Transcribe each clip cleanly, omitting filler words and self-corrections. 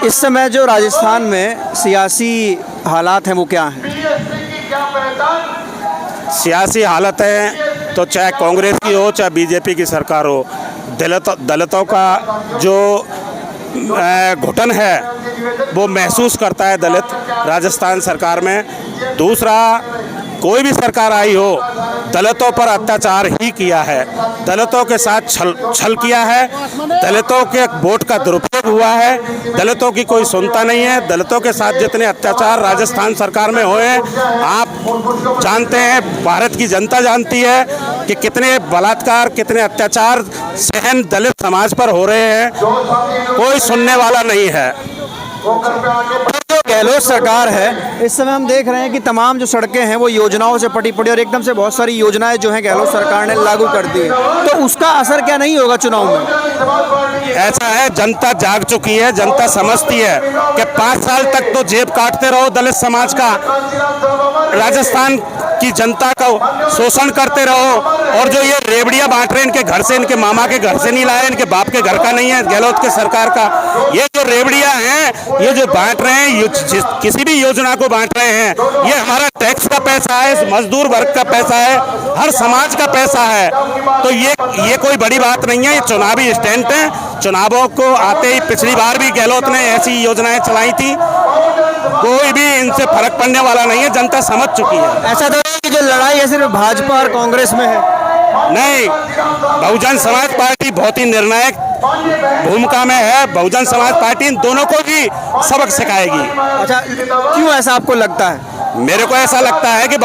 इस समय जो राजस्थान में सियासी हालात हैं वो क्या हैं? सियासी हालत है तो चाहे कांग्रेस की हो चाहे बीजेपी की सरकार हो, दलितों का जो घुटन है वो महसूस करता है दलित राजस्थान सरकार में। दूसरा, कोई भी सरकार आई हो दलितों पर अत्याचार ही किया है, दलितों के साथ छल किया है, दलितों के वोट का दुरुपयोग हुआ है, दलितों की कोई सुनता नहीं है। दलितों के साथ जितने अत्याचार राजस्थान सरकार में हुए हैं आप जानते हैं, भारत की जनता जानती है कि कितने बलात्कार कितने अत्याचार सहन दलित समाज पर हो रहे हैं, कोई सुनने वाला नहीं है। जो गहलोत सरकार है इस समय हम देख रहे हैं कि तमाम जो सड़कें हैं वो योजनाओं से पटी पड़ी और एकदम से बहुत सारी योजनाएं जो हैं गहलोत सरकार ने लागू कर दी, तो उसका असर क्या नहीं होगा चुनाव में? ऐसा है, जनता जाग चुकी है, जनता समझती है कि 5 साल तक तो जेब काटते रहो दलित समाज का, राजस्थान की जनता का शोषण करते रहो, और जो ये रेवड़ियां बांट रहे हैं इनके घर से, इनके मामा के घर से नहीं लाए, इनके बाप के घर का नहीं है गहलोत के सरकार का। ये जो रेवड़ियां हैं ये जो बांट रहे हैं, किसी भी योजना को बांट रहे हैं, ये हमारा टैक्स का पैसा है, मजदूर वर्ग का पैसा है, हर समाज का पैसा है। तो ये कोई बड़ी बात नहीं है, ये चुनावी स्टंट है। चुनावों को आते ही पिछली बार भी गहलोत ने ऐसी योजनाएं चलाई थी, कोई भी इनसे फर्क पड़ने वाला नहीं है, जनता समझ चुकी है। ऐसा तो नहीं कि जो लड़ाई है सिर्फ भाजपा और कांग्रेस में है? नहीं, बहुजन समाज पार्टी बहुत ही निर्णायक भूमिका में है। बहुजन समाज पार्टी इन दोनों को भी सबक सिखाएगी। अच्छा, क्यों ऐसा आपको लगता है? मेरे को ऐसा लगता है कि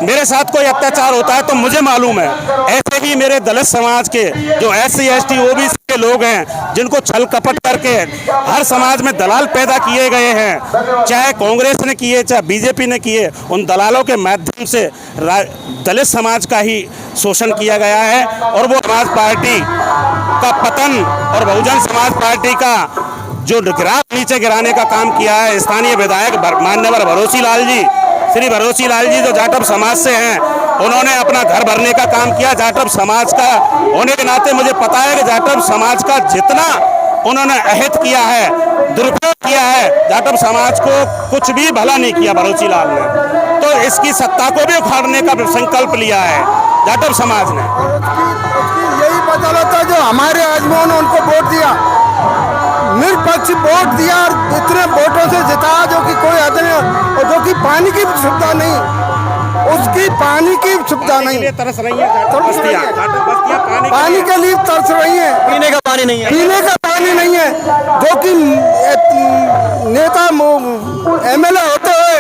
मेरे साथ कोई अत्याचार होता है तो मुझे मालूम है, ऐसे ही मेरे दलित समाज के जो SC ST OBC के लोग हैं जिनको छल कपट करके हर समाज में दलाल पैदा किए गए हैं, चाहे कांग्रेस ने किए चाहे बीजेपी ने किए, उन दलालों के माध्यम से दलित समाज का ही शोषण किया गया है। और वो समाज पार्टी का पतन और बहुजन समाज पार्टी का जो ग्राफ नीचे गिराने का काम किया है स्थानीय विधायक मान्यवर भरोसी लाल जी, श्री भरोसी लाल जी जो जाटव समाज से हैं, उन्होंने अपना घर भरने का काम किया। जाटव समाज का होने के नाते मुझे पता है कि जाटव समाज का जितना उन्होंने अहित किया है, दुरुपयोग किया है, जाटव समाज को कुछ भी भला नहीं किया भरोसी लाल ने। तो इसकी सत्ता को भी उखाड़ने का संकल्प लिया है जाटव समाज ने। यही बदौलत है जो हमारे आजमों ने उनको वोट दिया, निरपक्ष वोट दिया और इतने वोटों से जिताया जो कि कोई हद नहीं, और जो कि पानी की सुविधा नहीं, उसकी पानी की सुविधा नहीं, तरस रही है, पानी के लिए तरस रही है, पीने का पानी नहीं है, पीने का पानी नहीं है। जो कि नेता MLA होते हुए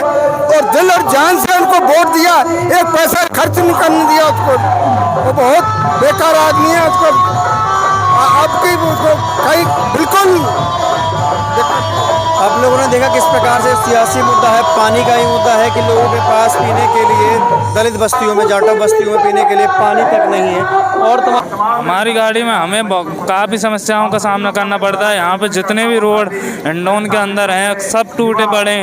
और दिल और जान से उनको वोट दिया, एक पैसा खर्च नहीं करने दिया उसको, वो बहुत बेकार आदमी है। उसको आपकी कहीं बिल्कुल आप लोगों ने देखा किस प्रकार से सियासी मुद्दा है, पानी का ही मुद्दा है कि लोगों के पास पीने के लिए दलित बस्तियों में, जाटव बस्तियों में पीने के लिए पानी तक नहीं है। और हमारी गाड़ी में हमें काफ़ी समस्याओं का सामना करना पड़ता है। यहाँ पे जितने भी रोड हिंडौन के अंदर हैं सब टूटे पड़े।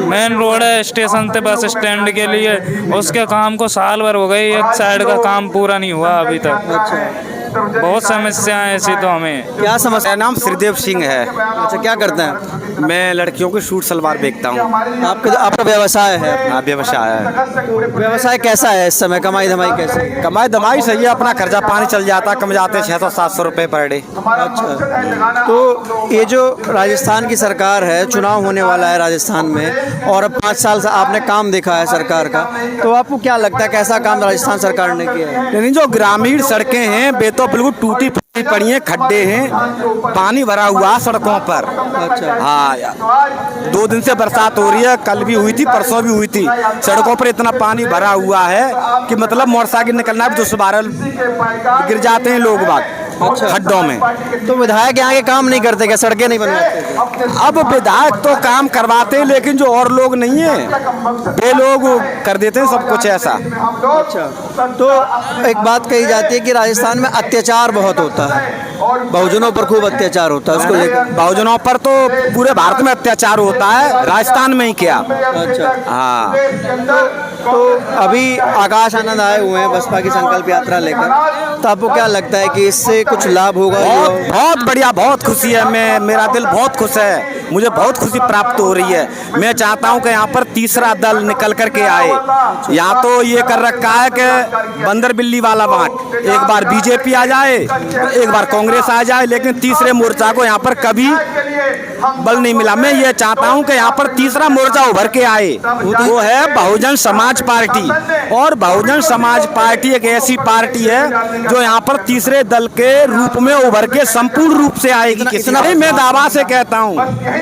मेन रोड है स्टेशन से बस स्टैंड के लिए, उसके काम को साल भर हो गई, एक साइड का काम पूरा नहीं हुआ अभी तक। बहुत समस्याएं ऐसी तो हमें। क्या समस्या? मेरा नाम श्रीदेव सिंह है। अच्छा, क्या करते हैं? मैं लड़कियों के सूट सलवार बेचता हूँ। आपका व्यवसाय है? हाँ, व्यवसाय है। व्यवसाय कैसा है इस समय? कमाई धमाई कैसी? कमाई धमाई सही है, अपना खर्चा पानी चल जाता है, कम जाते 600-700 रुपये पर डे। अच्छा, तो ये जो राजस्थान की सरकार है, चुनाव होने वाला है राजस्थान में और अब 5 साल से आपने काम देखा है सरकार का, तो आपको क्या लगता है कैसा काम राजस्थान सरकार ने किया है? यानी जो ग्रामीण सड़कें हैं वे तो बिल्कुल टूटी फूटी पड़ी हैं, खड्डे हैं, पानी भरा हुआ सड़कों पर। अच्छा, हाँ, 2 दिन से बरसात हो रही है, कल भी हुई थी, परसों भी हुई थी। सड़कों पर इतना पानी भरा हुआ है कि मतलब मोटरसाइकिल निकलना भी 10-12 गिर जाते हैं लोग बाग खड्डों में। तो विधायक यहाँ के काम नहीं करते क्या? सड़कें नहीं बनवाते? अब विधायक तो काम करवाते हैं लेकिन जो और लोग नहीं है वे लोग कर देते हैं सब कुछ ऐसा। अच्छा, तो एक बात कही जाती है कि राजस्थान में अत्याचार बहुत होता है, बहुजनों पर खूब अत्याचार होता है, उसको लेकर। बहुजनों पर तो पूरे भारत में अत्याचार होता है, राजस्थान में ही क्या। अच्छा, हाँ, तो अभी आकाश आनंद आए हुए हैं बसपा की संकल्प यात्रा लेकर, तो आपको क्या लगता है कि इससे कुछ लाभ होगा? बहुत बहुत बढ़िया, बहुत खुशी है। मेरा दिल बहुत खुश है, मुझे बहुत खुशी प्राप्त हो रही है। मैं चाहता हूं कि यहाँ पर तीसरा दल निकल करके आए। यहाँ तो ये कर रखा है कि बंदर बिल्ली वाला बांट, एक बार बीजेपी आ जाए, एक बार कांग्रेस आ जाए, लेकिन तीसरे मोर्चा को यहाँ पर कभी बल नहीं मिला। मैं ये चाहता हूं कि यहाँ पर तीसरा मोर्चा उभर के आए, वो है बहुजन समाज पार्टी। और बहुजन समाज पार्टी एक ऐसी पार्टी है जो यहाँ पर तीसरे दल के रूप में उभर के संपूर्ण रूप से आएगी। कितना मैं दावा से कहता हूँ,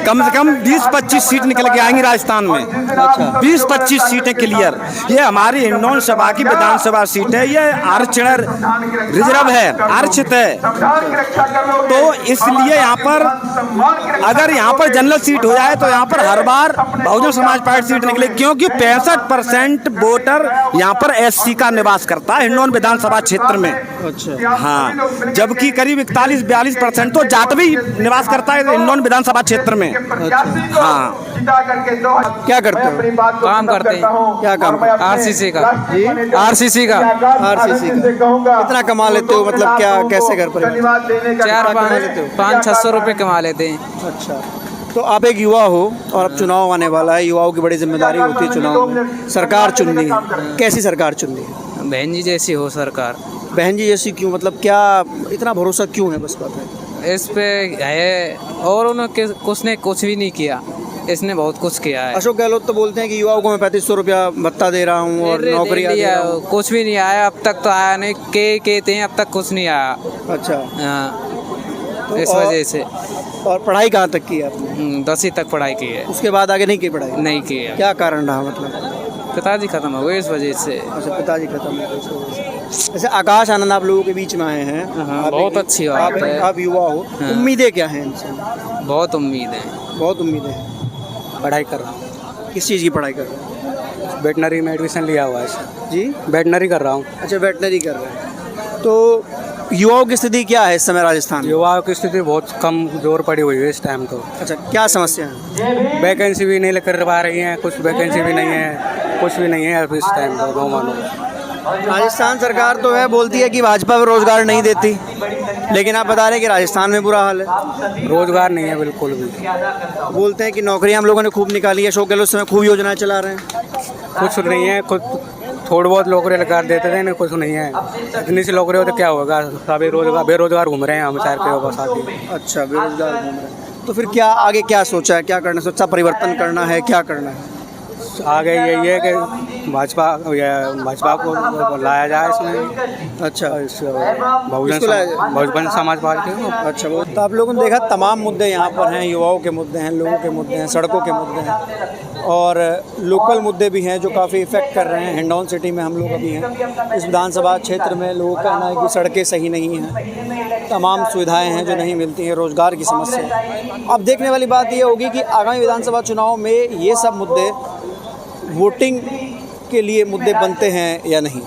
कम से कम 20-25 सीट निकल के आएंगी राजस्थान में। 20-25 सीटें क्लियर। ये हमारी हिंडौन सभा की विधानसभा सीट है, ये आरक्षण रिजर्व है, आरक्षित है। तो इसलिए यहाँ पर अगर यहाँ पर जनरल सीट हो जाए तो यहाँ पर हर बार बहुजन समाज पार्टी सीट निकले, क्योंकि 65% वोटर यहाँ पर एससी का निवास करता है हिंडौन विधानसभा क्षेत्र में। अच्छा, हाँ, जबकि करीब 41-42% तो जाट भी निवास करता है हिंडौन विधानसभा क्षेत्र में। हाँ, क्या करते हो? काम करते हैं, क्या काम करते आरसीसी का। जी, आरसीसी का आरसीसी का। कितना कमा लेते हो, मतलब क्या, कैसे घर पर? 400-500 रुपये कमा लेते हैं। अच्छा, तो आप एक युवा हो और अब चुनाव आने वाला है, युवाओं की बड़ी जिम्मेदारी होती है चुनाव में। सरकार चुननी है, कैसी सरकार चुननी है? बहन जी जैसी हो सरकार। बहन जी जैसी क्यों, मतलब क्या इतना भरोसा क्यों है बसपा पे? इस पे है, और उन्होंने उसने कुछ भी नहीं किया, इसने बहुत कुछ किया है। अशोक गहलोत तो बोलते हैं कि युवाओं को मैं 3500 रुपया भत्ता दे रहा हूँ और नौकरी दे रहा हूँ। कुछ भी नहीं आया अब तक, तो आया नहीं। कहते हैं अब तक कुछ नहीं आया। अच्छा, हाँ, इस वजह से। और पढ़ाई कहाँ तक की है आपने? 10वीं तक पढ़ाई की है। उसके बाद आगे नहीं की पढ़ाई? नहीं की है, क्या कारण रहा, मतलब? पिताजी खत्म हो गए इस वजह से। अच्छा, पिताजी खत्म हो गए इस वजह से। जैसे आकाश आनंद आप लोगों के बीच में आए हैं, आप बहुत एक- अच्छी बात है। आप युवा हो, उम्मीदें क्या हैं इनसे? बहुत उम्मीद है। बहुत उम्मीदें हैं। पढ़ाई कर रहा हूँ, किस चीज़ की पढ़ाई कर रहे हैं? वेटनरी में एडमिशन लिया हुआ है। जी, वेटनरी कर रहा हूँ। अच्छा, वेटनरी कर रहे हैं। तो युवाओं की स्थिति क्या है इस समय राजस्थान में? युवाओं की स्थिति बहुत कम जोर पड़ी हुई है इस टाइम तो। अच्छा, क्या समस्या है? वैकेंसी भी नहीं कर पा रही हैं, कुछ वैकेंसी भी नहीं है, कुछ भी नहीं है अब इस टाइम तो। नो मानो, राजस्थान सरकार तो है, बोलती है कि भाजपा में रोजगार नहीं देती, लेकिन आप बता रहे हैं कि राजस्थान में बुरा हाल है। रोजगार नहीं है बिल्कुल भी। बोलते हैं कि नौकरियां हम लोगों ने खूब निकाली है, अशोक गहलोत समय खूब योजनाएं चला रहे हैं। कुछ नहीं है, कुछ थोड़ी बहुत नौकरी लगा देते थे ना, कुछ नहीं है। इतनी सी नौकरी हो तो क्या होगा, सभी बेरोजगार घूम रहे हैं हम चार के बस आगे। अच्छा, बेरोजगार घूम रहे हैं। तो फिर क्या आगे क्या सोचा है, क्या करना सोचा? परिवर्तन करना है, क्या करना है? आगे यही है कि भाजपा को लाया जाए इसमें। अच्छा, बहुजन समाज पार्टी को। अच्छा, वो तो आप लोगों ने देखा तमाम मुद्दे यहाँ पर हैं, युवाओं के मुद्दे हैं, लोगों के मुद्दे हैं, सड़कों के मुद्दे हैं और लोकल मुद्दे भी हैं जो काफ़ी इफ़ेक्ट कर रहे हैं। हिंडौन सिटी में हम लोग अभी हैं, इस विधानसभा क्षेत्र में लोगों का कहना है कि सड़कें सही नहीं हैं, तमाम सुविधाएं हैं जो नहीं मिलती हैं, रोज़गार की समस्या है। अब देखने वाली बात ये होगी कि आगामी विधानसभा चुनाव में ये सब मुद्दे वोटिंग के लिए मुद्दे बनते हैं या नहीं।